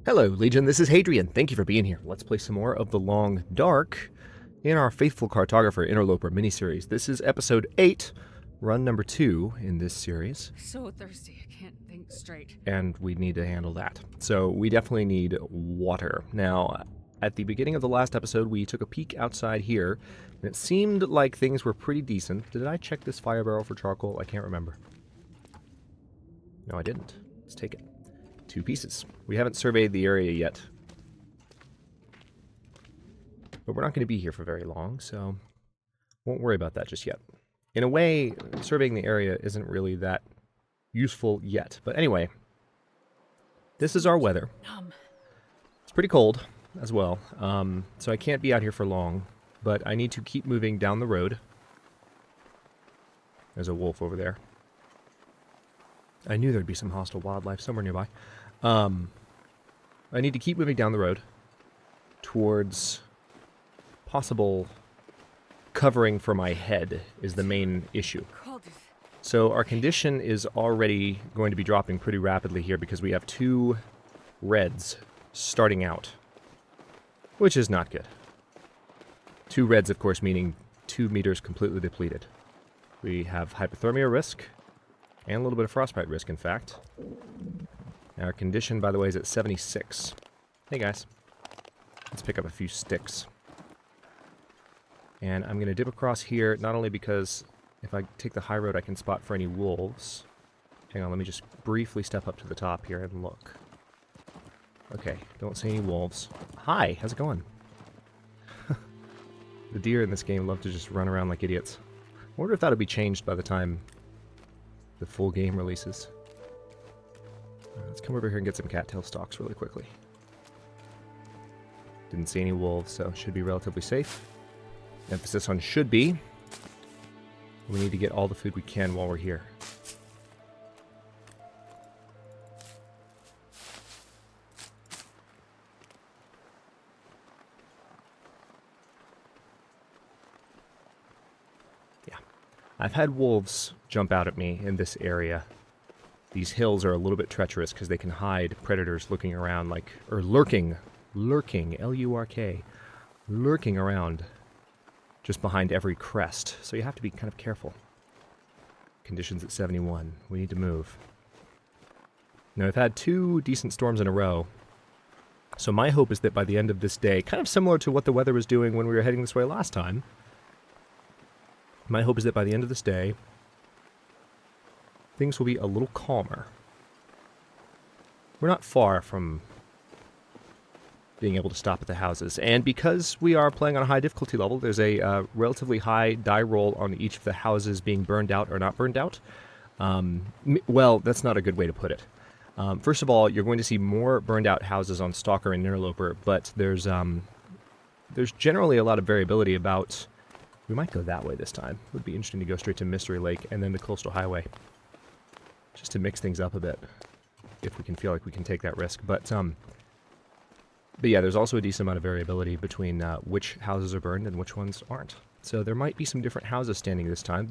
Hello, Legion. This is Hadrian. Thank you for being here. Let's play some more of The Long Dark in our faithful Cartographer Interloper miniseries. This is episode 8, run number 2 in this series. So thirsty, I can't think straight. And we need to handle that. So we definitely need water. Now, at the beginning of the last episode, we took a peek outside here, and it seemed like things were pretty decent. Did I check this fire barrel for charcoal? I can't remember. No, I didn't. Let's take it. 2 pieces. We haven't surveyed the area yet. But we're not going to be here for very long, so won't worry about that just yet. In a way, surveying the area isn't really that useful yet. But anyway, this is our weather. It's pretty cold as well, so I can't be out here for long, but I need to keep moving down the road. There's a wolf over there. I knew there'd be some hostile wildlife somewhere nearby. I need to keep moving down the road towards possible covering for my head is the main issue. So our condition is already going to be dropping pretty rapidly here because we have 2 reds starting out, which is not good. 2 reds, of course, meaning 2 meters completely depleted. We have hypothermia risk, and a little bit of frostbite risk, in fact. Our condition, by the way, is at 76. Hey, guys. Let's pick up a few sticks. And I'm going to dip across here, not only because if I take the high road, I can spot for any wolves. Hang on, let me just briefly step up to the top here and look. Okay, don't see any wolves. Hi, how's it going? The deer in this game love to just run around like idiots. I wonder if that'll be changed by the time the full game releases. Let's come over here and get some cattail stalks really quickly. Didn't see any wolves, so should be relatively safe. Emphasis on should be. We need to get all the food we can while we're here. Yeah. I've had wolves jump out at me in this area. These hills are a little bit treacherous because they can hide predators looking around like, or lurking, L-U-R-K, lurking around just behind every crest. So you have to be kind of careful. Conditions at 71. We need to move. Now I've had 2 decent storms in a row. So my hope is that by the end of this day, kind of similar to what the weather was doing when we were heading this way last time, my hope is that by the end of this day, things will be a little calmer. We're not far from being able to stop at the houses. And because we are playing on a high difficulty level, there's a relatively high die roll on each of the houses being burned out or not burned out. Well, that's not a good way to put it. First of all, you're going to see more burned out houses on Stalker and Interloper, but there's generally a lot of variability about... We might go that way this time. It would be interesting to go straight to Mystery Lake and then the Coastal Highway, just to mix things up a bit, if we can feel like we can take that risk. But yeah, there's also a decent amount of variability between which houses are burned and which ones aren't. So there might be some different houses standing this time.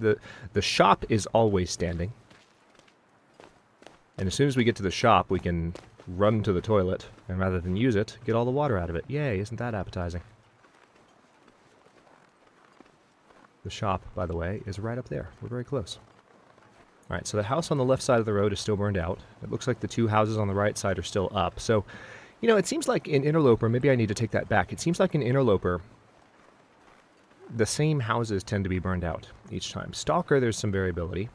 The shop is always standing. And as soon as we get to the shop, we can run to the toilet, and rather than use it, get all the water out of it. Yay, isn't that appetizing? The shop, by the way, is right up there. We're very close. Alright, so the house on the left side of the road is still burned out. It looks like the 2 houses on the right side are still up. So, you know, it seems like in Interloper, maybe I need to take that back. It seems like in Interloper, the same houses tend to be burned out each time. Stalker, there's some variability.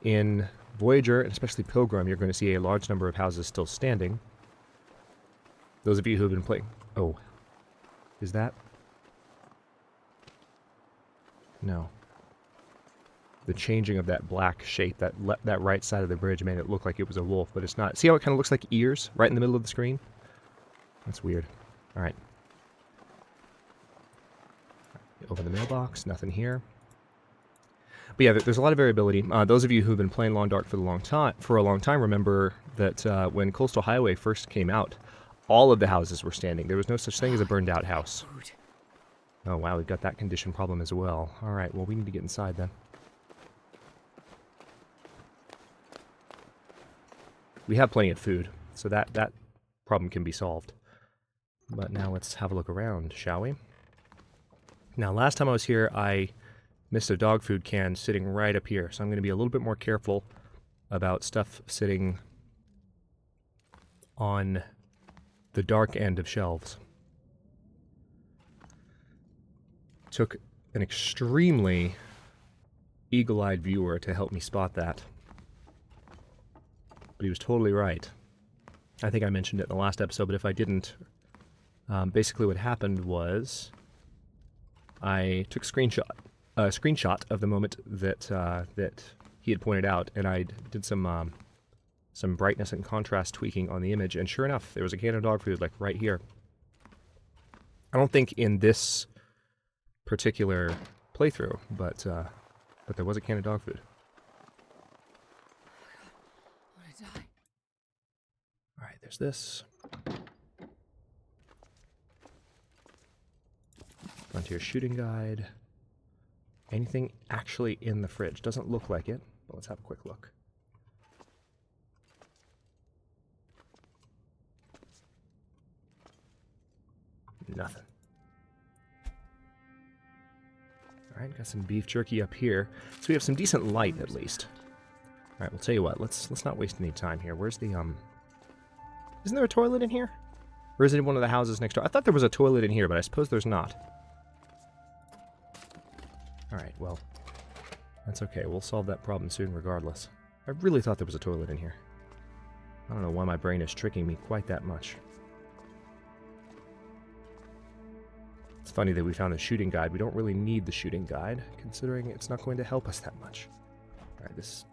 In Voyager, and especially Pilgrim, you're going to see a large number of houses still standing. Those of you who have been playing... Oh. Is that... No. The changing of that black shape, that right side of the bridge made it look like it was a wolf, but it's not. See how it kind of looks like ears right in the middle of the screen? That's weird. Alright. Open the mailbox, nothing here. But yeah, there's a lot of variability. Those of you who've been playing Long Dark for a long time remember that when Coastal Highway first came out, all of the houses were standing. There was no such thing as a burned out house. Oh wow, we've got that condition problem as well. Alright, well we need to get inside then. We have plenty of food, so that problem can be solved. But now let's have a look around, shall we? Now, last time I was here, I missed a dog food can sitting right up here, so I'm going to be a little bit more careful about stuff sitting on the dark end of shelves. Took an extremely eagle-eyed viewer to help me spot that. But he was totally right. I think I mentioned it in the last episode, but if I didn't, basically what happened was I took a screenshot of the moment that that he had pointed out, and I did some brightness and contrast tweaking on the image, and sure enough, there was a can of dog food like right here. I don't think in this particular playthrough, but there was a can of dog food. I want to die. All right, there's this. Frontier shooting guide. Anything actually in the fridge? Doesn't look like it, but let's have a quick look. Nothing. Alright, got some beef jerky up here. So we have some decent light, at least. Alright, we'll tell you what, let's not waste any time here. Where's the, Isn't there a toilet in here? Or is it in one of the houses next door? I thought there was a toilet in here, but I suppose there's not. Alright, well, that's okay. We'll solve that problem soon regardless. I really thought there was a toilet in here. I don't know why my brain is tricking me quite that much. It's funny that we found the shooting guide. We don't really need the shooting guide, considering it's not going to help us that much. Alright, this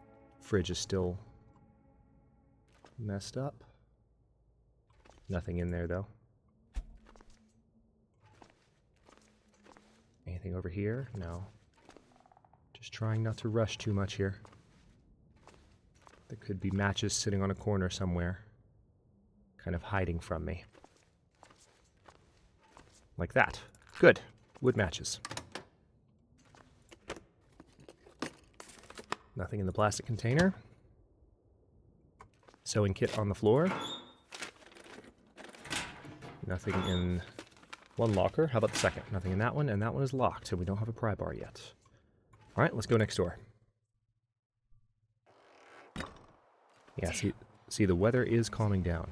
fridge is still messed up. Nothing in there, though. Anything over here? No. Just trying not to rush too much here. There could be matches sitting on a corner somewhere, kind of hiding from me. Like that. Good. Wood matches. Nothing in the plastic container. Sewing kit on the floor. Nothing in one locker. How about the second? Nothing in that one, and that one is locked, so we don't have a pry bar yet. Alright, let's go next door. Yeah, see, the weather is calming down.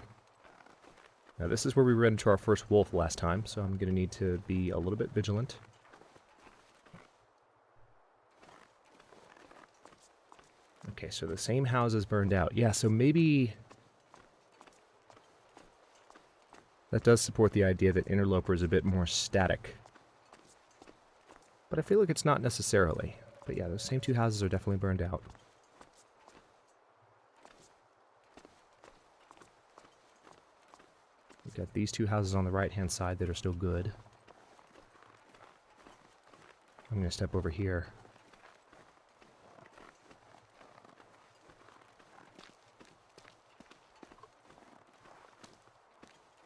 Now, this is where we ran into our first wolf last time, so I'm going to need to be a little bit vigilant. Okay, so the same house is burned out. Yeah, so maybe that does support the idea that Interloper is a bit more static. But I feel like it's not necessarily. But yeah, those same two houses are definitely burned out. We've got these two houses on the right-hand side that are still good. I'm going to step over here.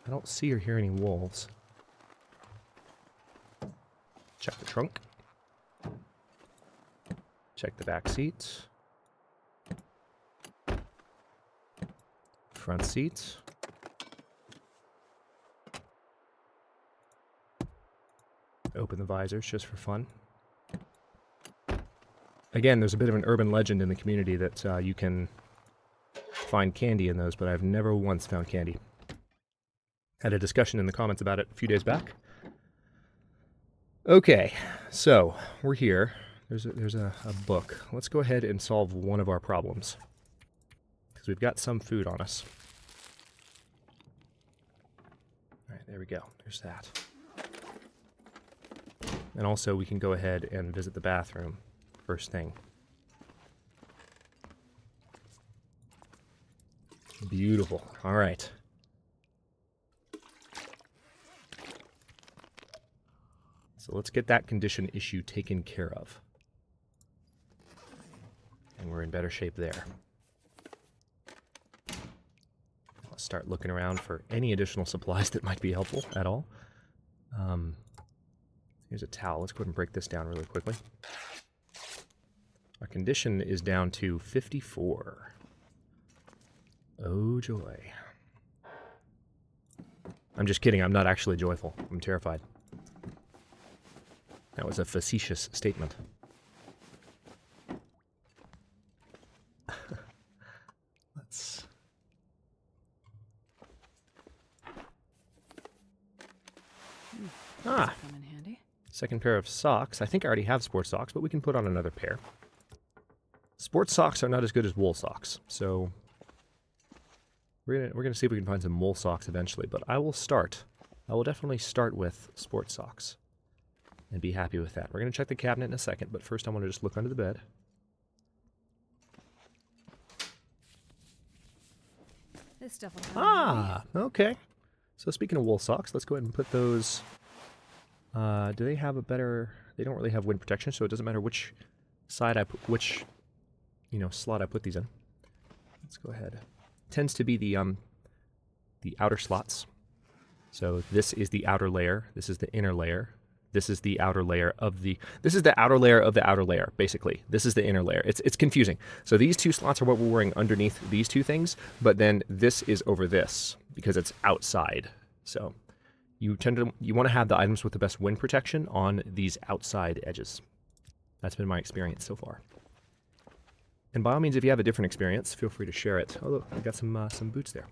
I don't see or hear any wolves. Check the trunk. Check the back seats. Front seats. Open the visors just for fun. Again, there's a bit of an urban legend in the community that you can find candy in those, but I've never once found candy. Had a discussion in the comments about it a few days back. Okay, so we're here. There's a book. Let's go ahead and solve one of our problems, because we've got some food on us. All right, there we go. There's that. And also we can go ahead and visit the bathroom first thing. Beautiful. All right. So let's get that condition issue taken care of. And we're in better shape there. Let's start looking around for any additional supplies that might be helpful at all. Here's a towel. Let's go ahead and break this down really quickly. Our condition is down to 54. Oh joy. I'm just kidding. I'm not actually joyful. I'm terrified. That was a facetious statement. Let's... Ah! Come in handy. Second pair of socks. I think I already have sports socks, but we can put on another pair. Sports socks are not as good as wool socks, so we're gonna see if we can find some wool socks eventually, but I will definitely start with sports socks and be happy with that. We're gonna check the cabinet in a second, but first I want to just look under the bed. This stuff will come in handy. Ah, okay. So speaking of wool socks, let's go ahead and put those. Do they have a better? They don't really have wind protection, so it doesn't matter which side I put, which slot I put these in. Let's go ahead. Tends to be the outer slots. So this is the outer layer. This is the inner layer. This is the outer layer of the. This is the outer layer of the outer layer. Basically, this is the inner layer. It's confusing. So these two slots are what we're wearing underneath these two things, but then this is over this because it's outside. So you want to have the items with the best wind protection on these outside edges. That's been my experience so far. And by all means, if you have a different experience, feel free to share it. Oh, look, I got some boots there.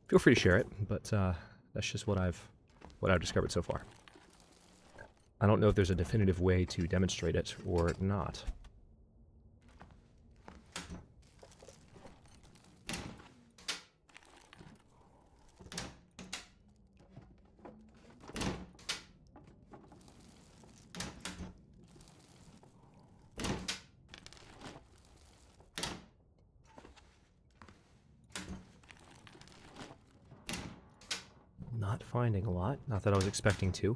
Feel free to share it, but that's just what I've discovered so far. I don't know if there's a definitive way to demonstrate it or not. Not finding a lot. Not that I was expecting to.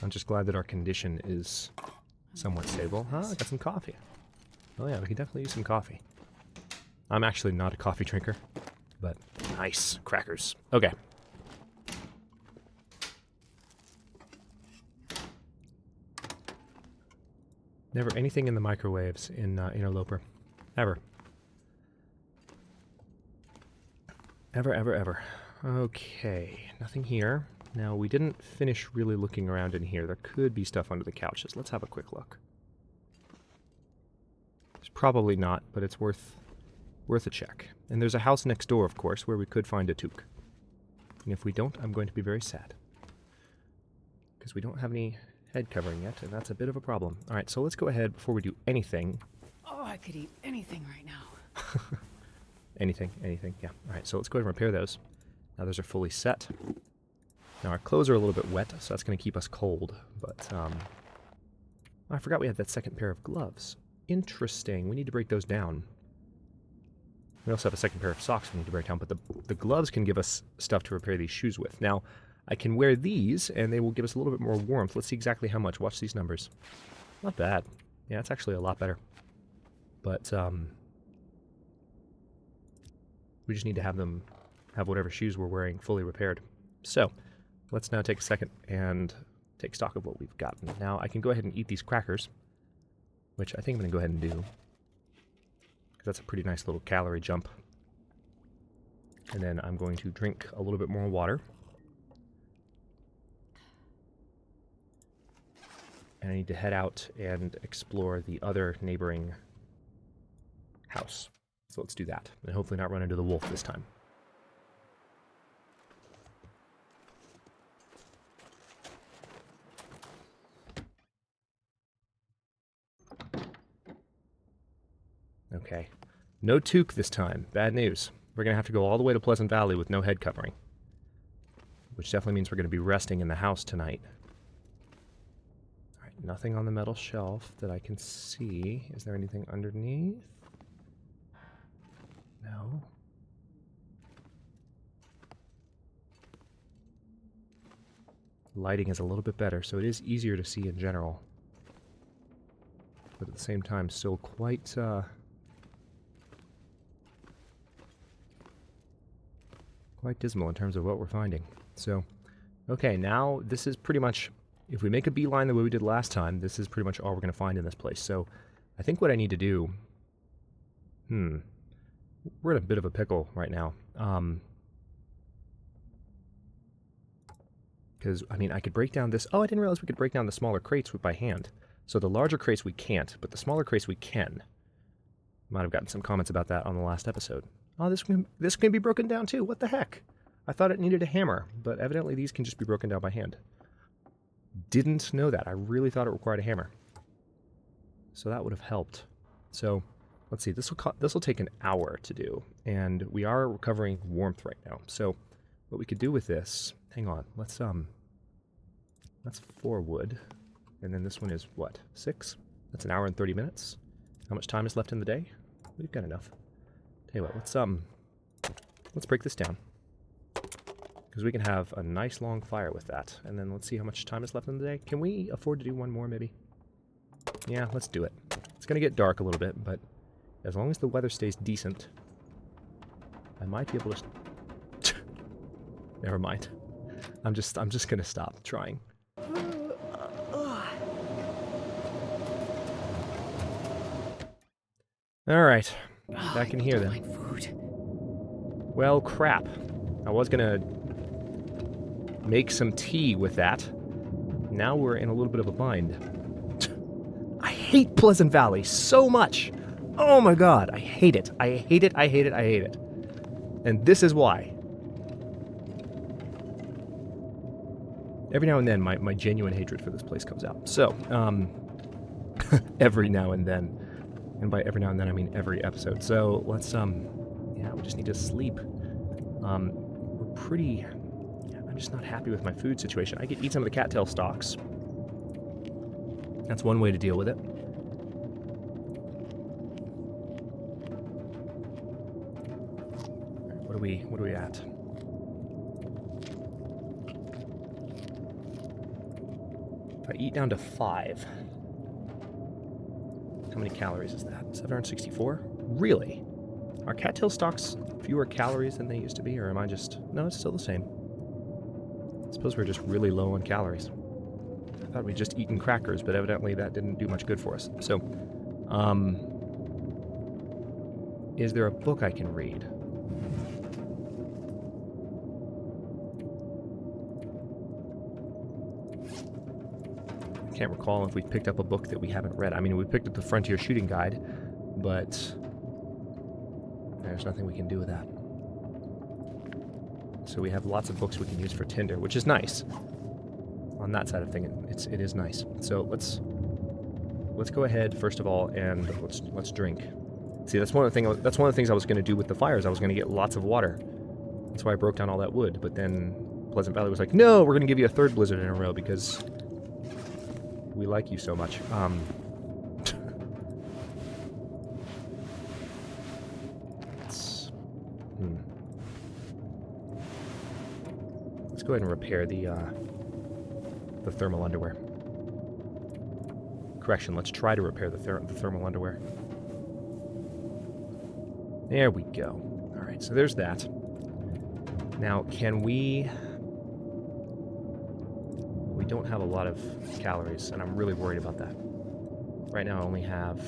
I'm just glad that our condition is somewhat stable. Ah, I got some coffee. Oh yeah, we can definitely use some coffee. I'm actually not a coffee drinker, but nice. Crackers. Okay. Never anything in the microwaves in Interloper. Ever. Ever, ever, ever. Okay, nothing here. Now, we didn't finish really looking around in here. There could be stuff under the couches. Let's have a quick look. There's probably not, but it's worth a check. And there's a house next door, of course, where we could find a toque. And if we don't, I'm going to be very sad. Because we don't have any head covering yet, and that's a bit of a problem. Alright, so let's go ahead before we do anything. Oh, I could eat anything right now. Anything, yeah. Alright, so let's go ahead and repair those. Now those are fully set. Now our clothes are a little bit wet, so that's going to keep us cold, but I forgot we had that second pair of gloves. Interesting. We need to break those down. We also have a second pair of socks we need to break down, but the gloves can give us stuff to repair these shoes with. Now, I can wear these, and they will give us a little bit more warmth. Let's see exactly how much. Watch these numbers. Not bad. Yeah, it's actually a lot better. But, we just need to have whatever shoes we're wearing fully repaired. So, let's now take a second and take stock of what we've gotten. Now, I can go ahead and eat these crackers, which I think I'm going to go ahead and do. Because that's a pretty nice little calorie jump. And then I'm going to drink a little bit more water. And I need to head out and explore the other neighboring house. So let's do that, and hopefully not run into the wolf this time. Okay. No toque this time. Bad news. We're going to have to go all the way to Pleasant Valley with no head covering. Which definitely means we're going to be resting in the house tonight. Alright, nothing on the metal shelf that I can see. Is there anything underneath? No. Lighting is a little bit better, so it is easier to see in general. But at the same time, still quite dismal in terms of what we're finding. So, okay, now this is pretty much, if we make a beeline the way we did last time, this is pretty much all we're going to find in this place. So, I think what I need to do, we're in a bit of a pickle right now. because, I mean, I could break down this. Oh, I didn't realize we could break down the smaller crates by hand. So the larger crates we can't, but the smaller crates we can. Might have gotten some comments about that on the last episode. Oh, this can be broken down too. What the heck? I thought it needed a hammer, but evidently these can just be broken down by hand. Didn't know that. I really thought it required a hammer. So that would have helped. So let's see. This will take an hour to do, and we are recovering warmth right now. So what we could do with this? Hang on. That's 4 wood, and then this one is what? 6? That's an hour and 30 minutes. How much time is left in the day? We've got enough. Tell you what. Let's break this down, because we can have a nice long fire with that. And then let's see how much time is left in the day. Can we afford to do one more, maybe? Yeah, let's do it. It's going to get dark a little bit, but as long as the weather stays decent, I might be able to... Never mind. I'm just going to stop trying. All right. Back in here, then. Food. Well, crap. I was going to make some tea with that. Now we're in a little bit of a bind. I hate Pleasant Valley so much. Oh my god, I hate it. I hate it, I hate it, I hate it. And this is why. Every now and then, my genuine hatred for this place comes out. So, every now and then. And by every now and then, I mean every episode. So, let's, yeah, we just need to sleep. We're pretty... I'm just not happy with my food situation. I could eat some of the cattail stalks. That's one way to deal with it. What are we at? If I eat down to 5, how many calories is that? 764? Really? Are cattail stalks fewer calories than they used to be, or am I just... No, it's still the same. I suppose we're just really low on calories. I thought we'd just eaten crackers, but evidently that didn't do much good for us. So, is there a book I can read? I can't recall if we picked up a book that we haven't read. I mean, we picked up the Frontier Shooting Guide, but there's nothing we can do with that. So we have lots of books we can use for Tinder, which is nice. On that side of things, it is nice. So let's go ahead first of all, and let's drink. See, that's one of the things I was going to do with the fires. I was going to get lots of water. That's why I broke down all that wood. But then Pleasant Valley was like, "No, we're going to give you a 3rd blizzard in a row because we like you so much." Let's go ahead and repair the thermal underwear. Correction, let's try to repair the thermal underwear. There we go. Alright, so there's that. Now, can we... We don't have a lot of calories, and I'm really worried about that. Right now I only have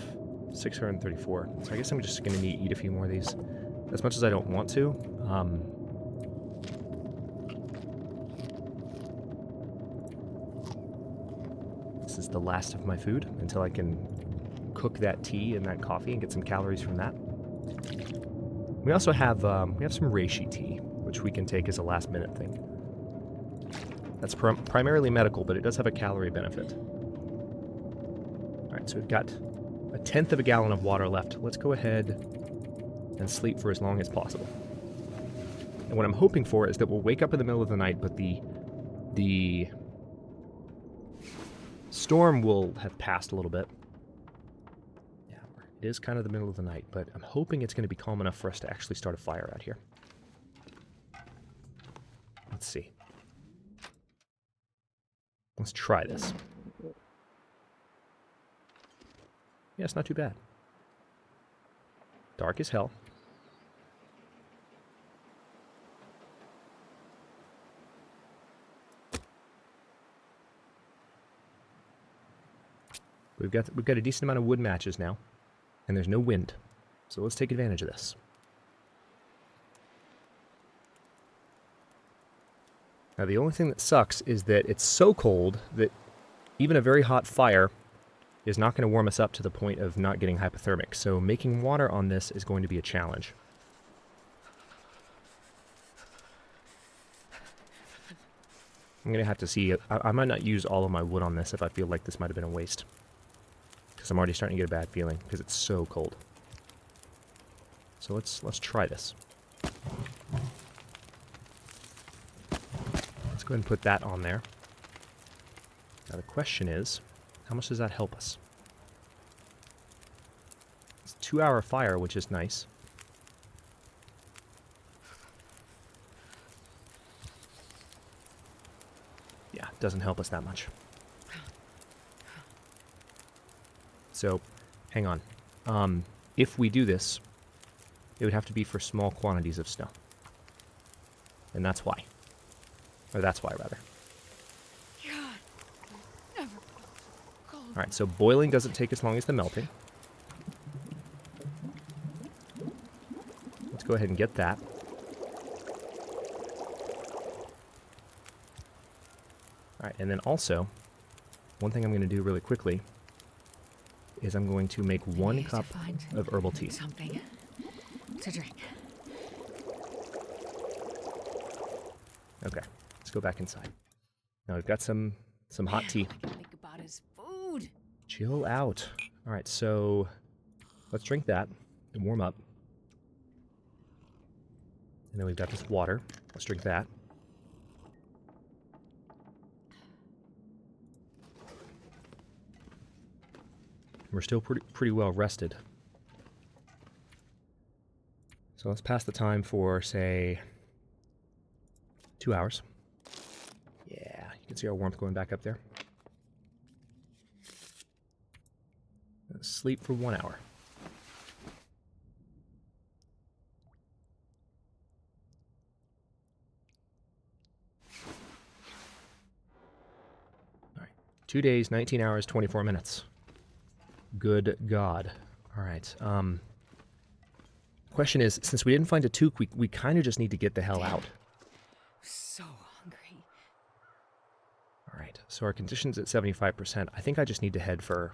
634, so I guess I'm just going to need to eat a few more of these. As much as I don't want to, this is the last of my food until I can cook that tea and that coffee and get some calories from that. We also have some reishi tea, which we can take as a last-minute thing. That's primarily medical, but it does have a calorie benefit. All right, so we've got 1/10 of a gallon of water left. Let's go ahead and sleep for as long as possible. And what I'm hoping for is that we'll wake up in the middle of the night, but the storm will have passed a little bit. Yeah, it is kind of the middle of the night, but I'm hoping it's going to be calm enough for us to actually start a fire out here. Let's see. Let's try this. Yeah, it's not too bad. Dark as hell. We've got a decent amount of wood matches now, and there's no wind. So let's take advantage of this. Now, the only thing that sucks is that it's so cold that even a very hot fire is not going to warm us up to the point of not getting hypothermic. So making water on this is going to be a challenge. I'm going to have to see. I might not use all of my wood on this if I feel like this might have been a waste. Because I'm already starting to get a bad feeling because it's so cold. So let's try this. Let's go ahead and put that on there. Now the question is, how much does that help us? It's a 2-hour fire, which is nice. Yeah, it doesn't help us that much. So, hang on. If we do this, it would have to be for small quantities of snow. And that's why. Or that's why, rather. Alright, so boiling doesn't take as long as the melting. Let's go ahead and get that. Alright, and then also, one thing I'm going to do really quickly is I'm going to make 1 cup of herbal tea. Something to drink. Okay, let's go back inside. Now we've got some hot tea. All I can think about is food. Chill out. All right, so let's drink that and warm up. And then we've got this water. Let's drink that. We're still pretty well rested. So let's pass the time for, say, 2 hours. Yeah, you can see our warmth going back up there. Let's sleep for 1 hour. All right, 2 days, 19 hours, 24 minutes. Good God. All right. Question is, since we didn't find a toque, we kind of just need to get the hell out. So hungry. All right. So our condition's at 75%. I think I just need to head for...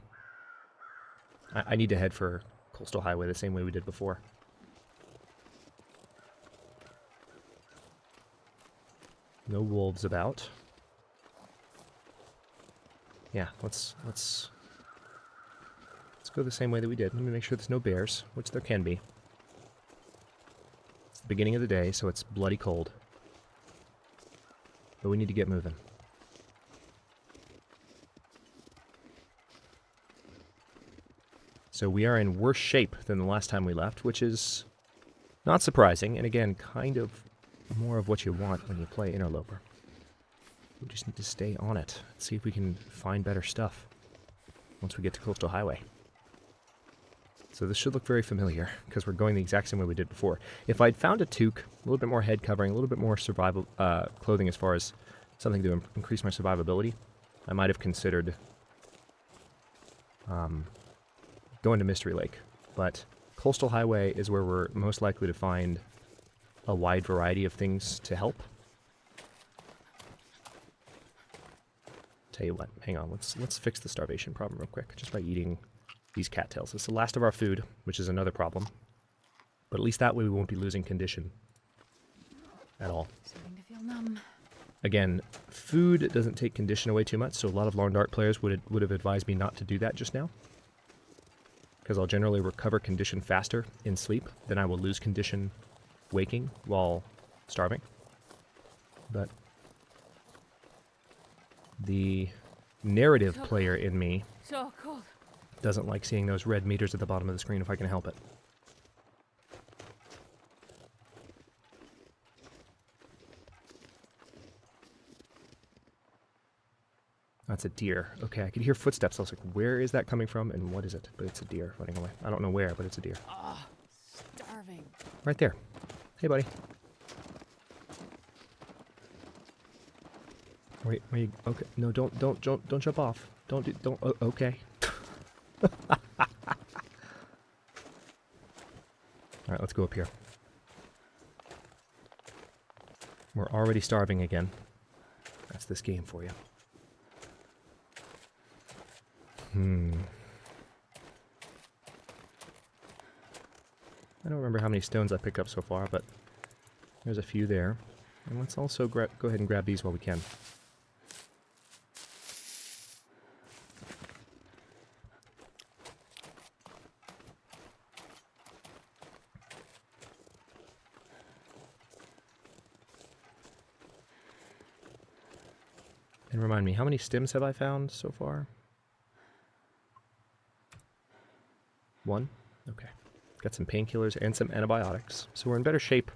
I need to head for Coastal Highway the same way we did before. No wolves about. Yeah, let's go the same way that we did. Let me make sure there's no bears, which there can be. It's the beginning of the day, so it's bloody cold. But we need to get moving. So we are in worse shape than the last time we left, which is not surprising, and again, kind of more of what you want when you play Interloper. We just need to stay on it, see if we can find better stuff once we get to Coastal Highway. So this should look very familiar, because we're going the exact same way we did before. If I'd found a toque, a little bit more head covering, a little bit more survival clothing as far as something to increase my survivability, I might have considered going to Mystery Lake. But Coastal Highway is where we're most likely to find a wide variety of things to help. Tell you what, hang on, let's fix the starvation problem real quick, just by eating these cattails. It's the last of our food, which is another problem. But at least that way we won't be losing condition at all. Starting to feel numb. Again, food doesn't take condition away too much, so a lot of Long Dart players would have advised me not to do that just now. Because I'll generally recover condition faster in sleep than I will lose condition waking while starving. But the narrative player in me So cold. doesn't like seeing those red meters at the bottom of the screen if I can help it. That's a deer. Okay, I could hear footsteps. I was like, where is that coming from and what is it? But it's a deer running away. I don't know where, but it's a deer. Ah, starving. Right there. Hey, buddy. Wait, okay. No, don't jump off. Okay. Alright, let's go up here. We're already starving again. That's this game for you. I don't remember how many stones I picked up so far, but there's a few there. And let's also go ahead and grab these while we can. And remind me, how many stems have I found so far? 1? Okay. Got some painkillers and some antibiotics. So we're in better shape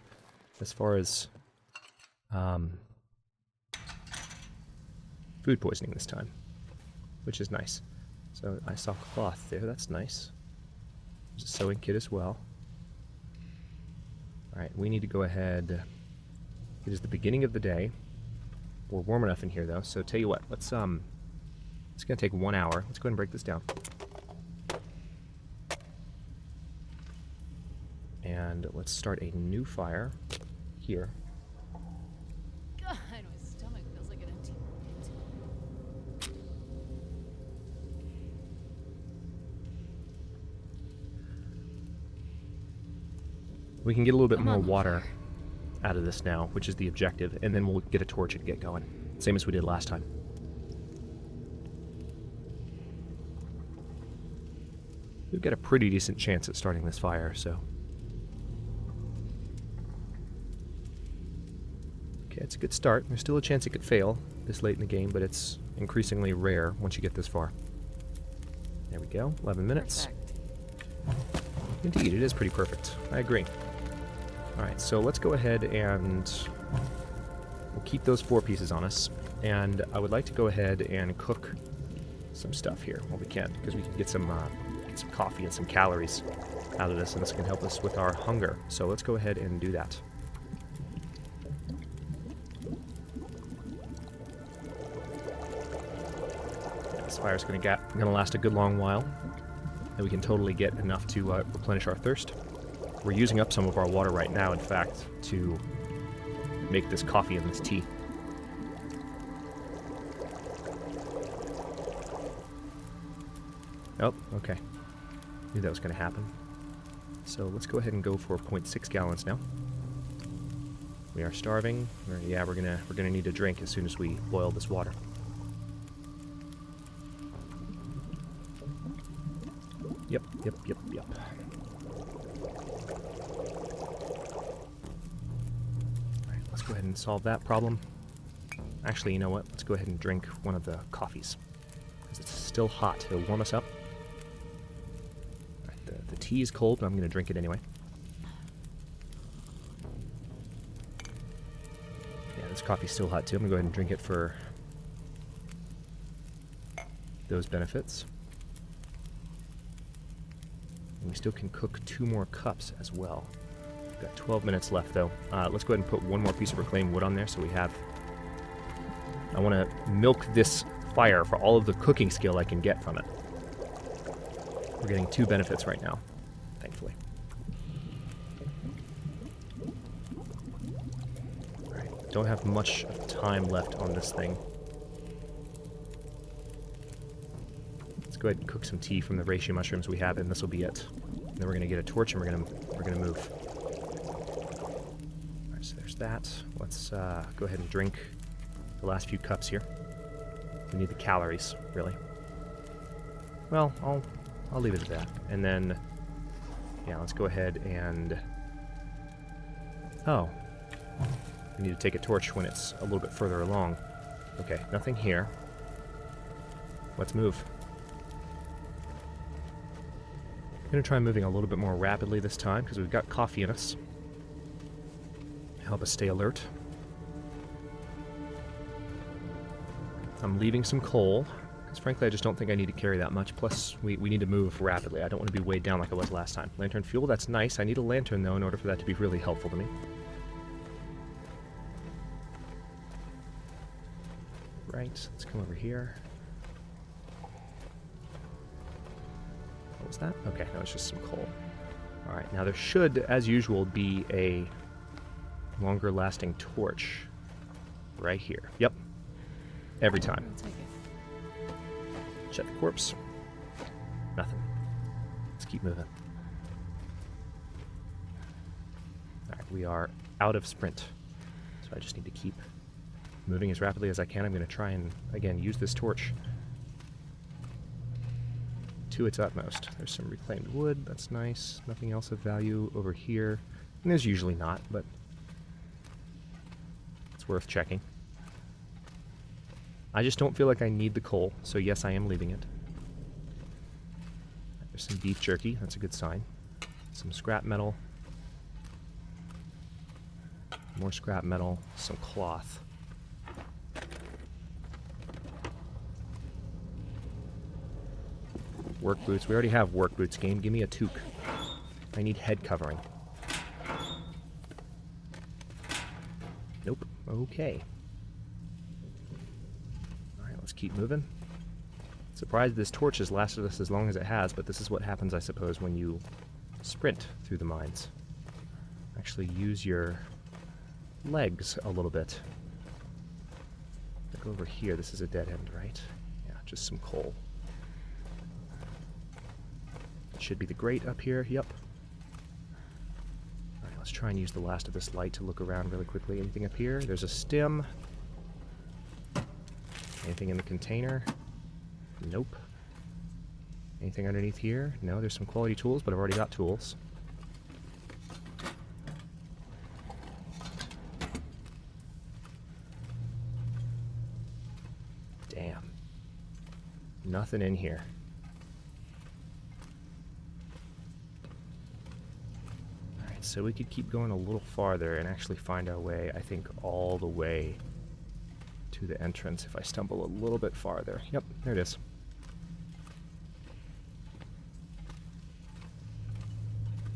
as far as food poisoning this time, which is nice. So I saw cloth there, that's nice. There's a sewing kit as well. Alright, we need to go ahead. It is the beginning of the day. We're warm enough in here though, so tell you what, it's gonna take 1 hour. Let's go ahead and break this down. And let's start a new fire here. God, my stomach feels like an empty pit. We can get a little bit more water out of this now, which is the objective, and then we'll get a torch and get going. Same as we did last time. We've got a pretty decent chance at starting this fire, so... Okay, it's a good start. There's still a chance it could fail this late in the game, but it's increasingly rare once you get this far. There we go, 11 minutes. Perfect. Indeed, it is pretty perfect. I agree. Alright, so let's go ahead and we'll keep those 4 pieces on us. And I would like to go ahead and cook some stuff here while we can, because we can get some coffee and some calories out of this, and this can help us with our hunger. So let's go ahead and do that. This fire's gonna last a good long while, and we can totally get enough to replenish our thirst. We're using up some of our water right now, in fact, to make this coffee and this tea. Oh, okay. Knew that was going to happen. So let's go ahead and go for 0.6 gallons now. We are starving. Yeah, we're gonna need a drink as soon as we boil this water. Yep. Alright, let's go ahead and solve that problem. Actually, you know what? Let's go ahead and drink one of the coffees, because it's still hot. It'll warm us up. Alright, the tea is cold, but I'm going to drink it anyway. Yeah, this coffee's still hot too. I'm going to go ahead and drink it for those benefits. And we still can cook 2 more cups as well. We've got 12 minutes left though. Let's go ahead and put 1 more piece of reclaimed wood on there so we have... I want to milk this fire for all of the cooking skill I can get from it. We're getting 2 benefits right now, thankfully. Alright, don't have much time left on this thing. Let's go ahead and cook some tea from the reishi mushrooms we have, and this will be it. And then we're going to get a torch and we're going to move. Alright, so there's that. Let's go ahead and drink the last few cups here. We need the calories, really. Well, I'll leave it at that. And then, yeah, let's go ahead and... Oh. We need to take a torch when it's a little bit further along. Okay, nothing here. Let's move. I'm going to try moving a little bit more rapidly this time, because we've got coffee in us. Help us stay alert. I'm leaving some coal, because frankly I just don't think I need to carry that much. Plus, we need to move rapidly. I don't want to be weighed down like I was last time. Lantern fuel, that's nice. I need a lantern, though, in order for that to be really helpful to me. Right, let's come over here. What was that? Okay, no, it's just some coal. Alright, now there should, as usual, be a longer-lasting torch right here. Yep. Every time. I'll take it. Check the corpse. Nothing. Let's keep moving. Alright, we are out of sprint. So I just need to keep moving as rapidly as I can. I'm going to try and, again, use this torch to its utmost. There's some reclaimed wood. That's nice. Nothing else of value over here. And there's usually not, but it's worth checking. I just don't feel like I need the coal, so yes, I am leaving it. There's some beef jerky. That's a good sign. Some scrap metal. More scrap metal. Some cloth. Work boots. We already have work boots. Game, give me a toque. I need head covering. Nope. Okay. Alright, let's keep moving. Surprised this torch has lasted us as long as it has, but this is what happens, I suppose, when you sprint through the mines. Actually use your legs a little bit. Look over here. This is a dead end, right? Yeah, just some coal. Should be the grate up here. Yep. Alright, let's try and use the last of this light to look around really quickly. Anything up here? There's a stem. Anything in the container? Nope. Anything underneath here? No, there's some quality tools, but I've already got tools. Damn. Nothing in here. Alright, so we could keep going a little farther and actually find our way, I think, all the way to the entrance if I stumble a little bit farther. Yep, there it is.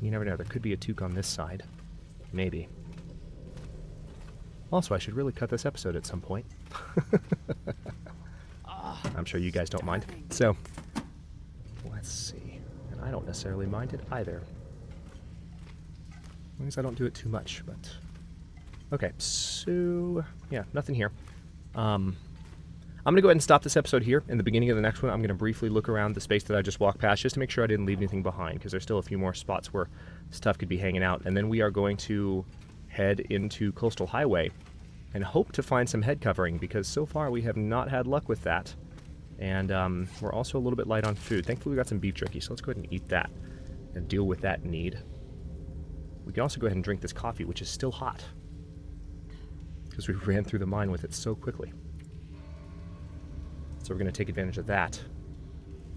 You never know, there could be a toque on this side. Maybe. Also, I should really cut this episode at some point. I'm sure you guys don't mind. So, let's see. And I don't necessarily mind it either. As long as I don't do it too much, but... Okay, so... yeah, nothing here. I'm going to go ahead and stop this episode here. In the beginning of the next one, I'm going to briefly look around the space that I just walked past just to make sure I didn't leave anything behind, because there's still a few more spots where stuff could be hanging out. And then we are going to head into Coastal Highway and hope to find some head covering, because so far we have not had luck with that. And we're also a little bit light on food. Thankfully we got some beef jerky, so let's go ahead and eat that and deal with that need. We can also go ahead and drink this coffee, which is still hot, because we ran through the mine with it so quickly. So we're going to take advantage of that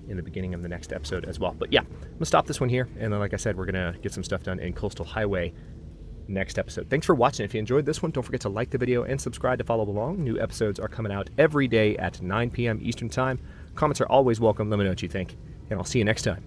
in the beginning of the next episode as well. But yeah, I'm going to stop this one here, and then like I said, we're going to get some stuff done in Coastal Highway next episode. Thanks for watching. If you enjoyed this one, don't forget to like the video and subscribe to follow along. New episodes are coming out every day at 9 p.m. Eastern Time. Comments are always welcome. Let me know what you think, and I'll see you next time.